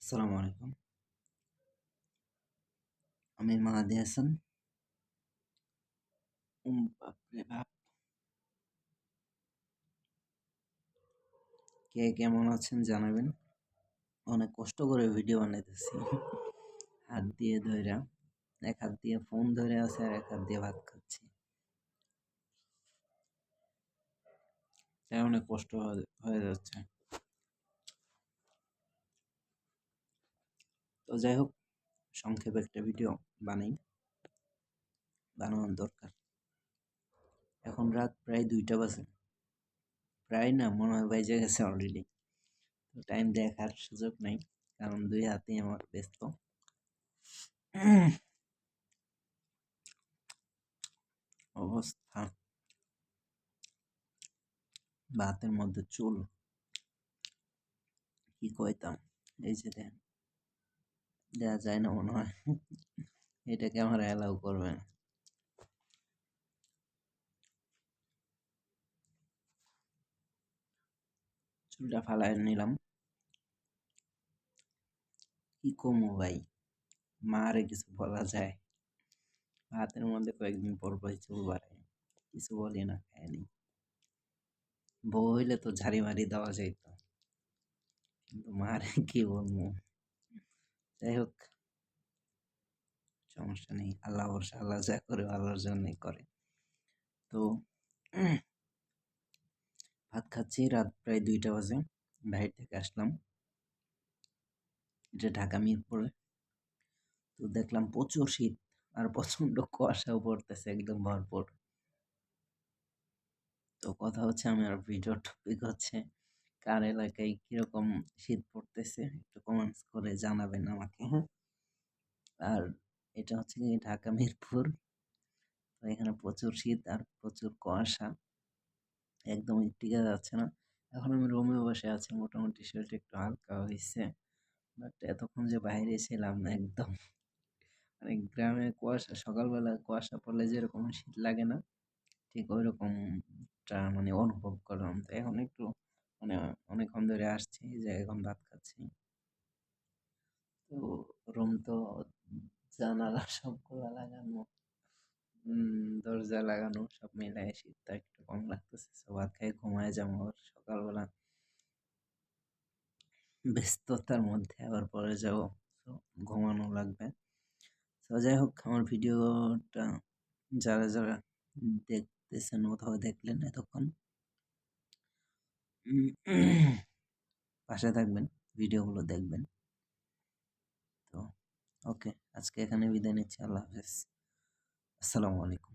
আসসালামু আলাইকুম। আমি মাহাদি হাসান। বাপরে বাপ! কে কেমন আছেন জানাবেন। অনেক কষ্ট করে ভিডিও বানাইতেছি। হাত দিয়ে ধইরা, এক হাত দিয়ে ফোন ধরে আছে আর এক হাত দিয়ে ভাত খাচ্ছি। তাই অনেক কষ্ট হয়ে যাচ্ছে। তো যাই হোক, সংক্ষেপে একটা ভিডিও বানাই, বানানোর দরকার। এখন রাত প্রায় 2টা বাজে। প্রায় না, মনে হয় বাইজে গেছে অলরেডি। তো টাইম দেখার সুযোগ নাই, কারণ 2 হাতেই আমার ব্যস্ত। অবস্থা, ভাতের মধ্যে চুল, কি কইতাম। এই যে দেখেন, দেয়া যায় না মনে হয়। এটা ক্যামেরা অ্যালাউ করবে না। চুলটা ফালায় নিলাম। কি কমু ভাই, মারে কিছু বলা যায়? হাতের মধ্যে কয়েকদিন পর পর চুল বাড়ে, কিছু বলি না, খায়নি। বউ হইলে তো ঝাড়ি মারি দেওয়া যাইতো, কিন্তু মারে কি বলবো। যাই হোক, সমস্যা নেই, আল্লাহ ভরসা, আল্লাহ যা করে আল্লাহর জন্যই করে। তো ভাত খাচ্ছি, রাত প্রায় 2টা বাজে। বাইরে থেকে আসলাম, এটা ঢাকা মিরপুরে। তো দেখলাম প্রচুর শীত আর প্রচন্ড কুয়াশাও পড়তেছে একদম ভরপুর। তো কথা হচ্ছে, আমার ভিডিওর টপিক হচ্ছে, কার এলাকায় কিরকম শীত পড়তেছে একটু কমেন্টস করে জানাবেন আমাকে, হ্যাঁ। আর এটা হচ্ছে কি, ঢাকা মিরপুর। তো এখানে প্রচুর শীত আর প্রচুর কুয়াশা, একদমই টিকা যাচ্ছে না। এখন আমি রুমে বসে আছি, মোটামুটি শরীরটা একটু হালকা হয়েছে, বাট এতক্ষণ যে বাইরে ছিলাম একদম, মানে গ্রামে কুয়াশা, সকালবেলা কুয়াশা পড়লে যেরকম শীত লাগে না, ঠিক ওই রকমটা মানে অনুভব করলাম। তো এখন একটু মানে অনেকক্ষণ ধরে আসছি, যে এখন ভাত খাচ্ছি। তো রুম তো জানালা সবগুলা লাগানো, দরজা লাগানো, সব মিলাই শীতটা একটু কম লাগতেছে। তো ভাত খাই ঘুমায় যাবো, আবার সকালবেলা ব্যস্ততার মধ্যে আবার পরে যাবো, তো ঘুমানো লাগবে। তো যাই হোক, আমার ভিডিওটা যারা যারা দেখতেছেন অথবা দেখলেন এতক্ষণ, পাশে থাকবেন, ভিডিওগুলো দেখবেন। তো ওকে, আজকে এখানে বিদায় নিচ্ছি। আল্লাহ হাফেজ, আসসালামু আলাইকুম।